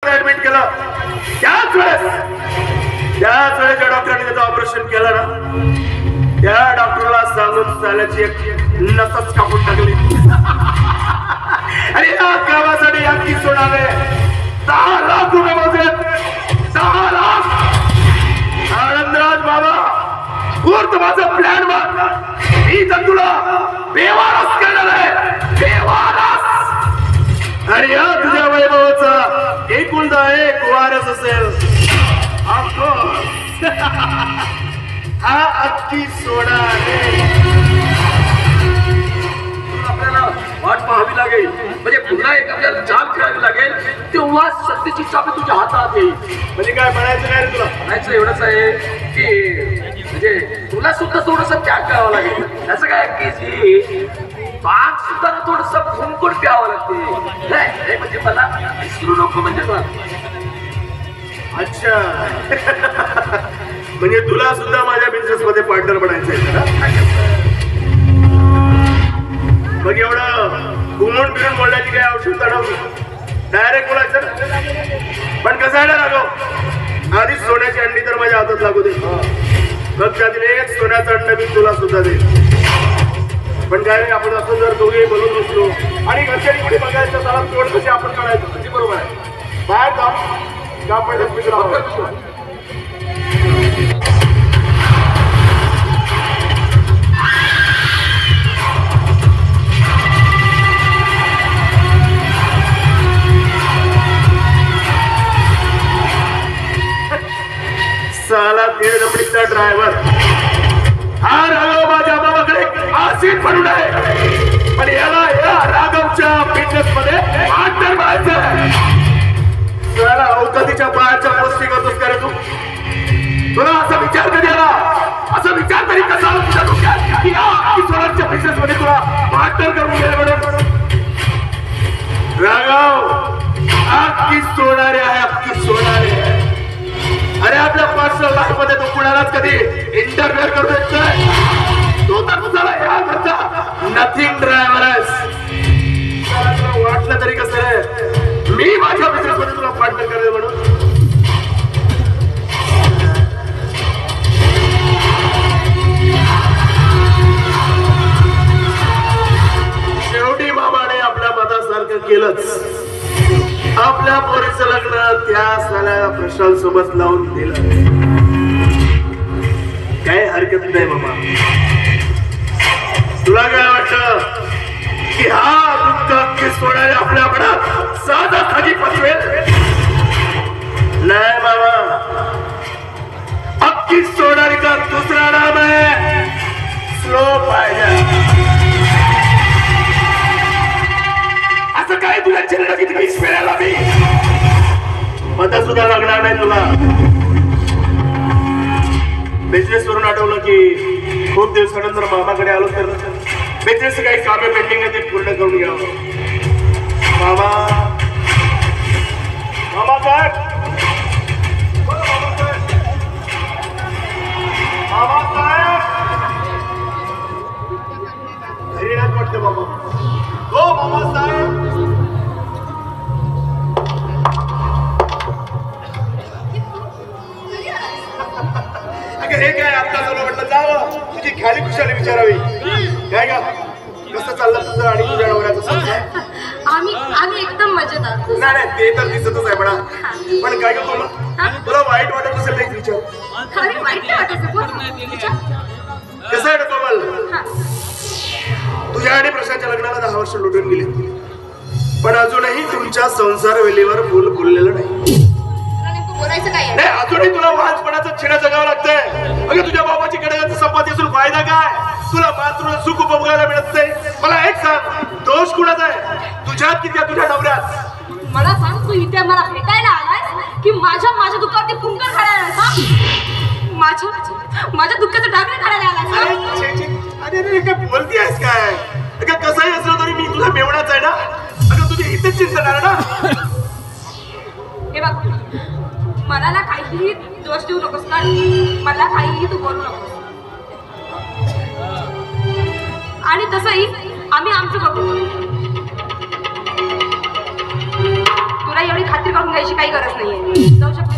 Admit केलं. त्याच वेळेस ज्या डॉक्टरांनी त्याचं ऑपरेशन केलं ना, त्या डॉक्टरला सांगून चालायची एक नसच कापून टाकली. आणि या गावासाठी अगदी सोडावे 10 लाख रुपये मोजले. 10 लाख. आनंदराज बाबा पूर्ण माझं प्लॅन बघ. मी तर तुला बेवारस करणार आहे. बेवारस. आणि या तुझ्या वैभवाचा एकुलता एक वारस असेल. हा अख्खी सोडा आपल्याला वाट पाहावी लागेल. म्हणजे पुन्हा एक आपल्याला चाल खेळावी लागेल. तेव्हा सत्तेची चाबी तुझ्या हातात येईल. म्हणजे काय म्हणायचं नाही रे तुला? म्हणायचं एवढंच आहे की म्हणजे तुला सुद्धा थोडस त्याग करावं लागेल. असं काय की पाक सुद्धा थोडस फुंकून प्यावं लागते. नाही म्हणजे मला विसरू नको म्हणजे मला. अच्छा. म्हणजे तुला सुद्धा माझ्या बिझनेस मध्ये पार्टनर बनायचंय ना? मग एवढं घुमून फिरून बोलण्याची काही आवश्यकता नव्हती. डायरेक्ट बोलायचं ना. पण कसं आहे ना राघव, आधीच सोन्याची अंडी तर माझ्या हातात लागू दे. मग त्यातील एक सोन्याचा अंड मी तुला सुद्धा दे. पण काय रे, आपण असं जर दोघे बोलून बसलो आणि घरच्यानी पुढे बघायचं त्याला तोड कशी आपण काढायचं तुझी बरोबर आहे. बाहेर जा पडलं साला 1.5 नंबरीचा ड्रायव्हर हा राघव माझ्या बाबाकडे आसीन म्हणून आहे. पण याला या राघवच्या बिझनेस मध्ये पार्टनर बनायचं. तुला अवकातीच्या बाहेरच्या गोष्टी करतोस का रे तू? तुला असा विचार कधी आला? असा विचार तरी कसा आला तुझ्या डोक्यात की सोलारच्या बिझनेस मध्ये तुला पार्टनर करून गेले म्हणून? राघव अख्खी सोनारे आहे. अख्खी सोनारे आहे. अरे आपल्या पर्सनल लाईफ मध्ये तो कुणालाच कधी इंटरफेअर करू देत नाही. तो तर तुझा या घरचा नथिंग ड्रायव्हर आहेस. वाटलं तरी कसं रे, मी माझ्या बिझनेस मध्ये तुला पार्टनर करेल म्हणून? शेवटी मामाने आपल्या मतासारखं केलंच. आपल्या पोरीचं लग्न त्या साल्या प्रशांसोबत लावून दिलं. काही हरकत नाही मामा. तुला काय वाटतं की हा दुःख अख्खी सोडायला आपल्या मनात साधा खाली पचवेल? नाही मामा. अख्खी सोडारी का दुसरा नाम आहे स्लो पाहिजे. असं काय तुला चिन्ह किती वीस मिळाला मी मता सुद्धा लागणार नाही तुला. बिझनेस वरून आठवलं की खूप दिवसानंतर मामाकडे आलो तर बिझनेस काही कामे पेंडिंग आहे ते पूर्ण करून घ्यावं. मामा मामा साहेब मामा साहेब घरी नाही वाटतं मामा. हो मामा साहेब. हे काय आता तुला म्हटलं जावं तुझी खाली खुशाली विचारावी. काय का कसं चाललं तुझं आणि तुझ्या नवऱ्याचं संसार? आम्ही एकदम मजेत आहोत. नाही ते तर दिसतच आहे म्हणा. पण काय करतो मग तुला वाईट वाटत असेल एक विचार. अरे वाईट नाही वाटायचं. कसं आहे कोमल, तुझ्या आणि प्रशांतच्या लग्नाला 10 वर्ष लुटून गेली. पण अजूनही तुमच्या संसार वेलीवर फुल फुललेलं नाही. बोलायचं काय नाही अजूनही तुला वाहनपणाचं छिणं जगावं लागतंय. अगं तुझ्या बाबाची कडे संपत्ती असून फायदा काय? तुला मात्र सुख उपभोगायला मिळत नाही. मला एक सांग, दोष कुणाचा आहे? तुझ्यात की त्या तुझ्या नवऱ्यात? मला सांग, तू इथे मला भेटायला आलाय की माझ्या दुःखावरती फुंकर घालायला आलास? माझ्या दुःखाचं डागणे घालायला आलास? अरे काय बोलती आहेस काय? अगं कसंही असलं तरी मी तुझा मेवणाच आहे ना. अगं तुझी इथेच चिंता आहे ना. हे बघ, मला ना काहीही दोष देऊ नकोस ना. मला काहीही तू बोलू नकोस. आणि तसंही आम्ही आमचं बघू. तुला एवढी खात्री करून घ्यायची काही गरज नाहीये जाऊ शकते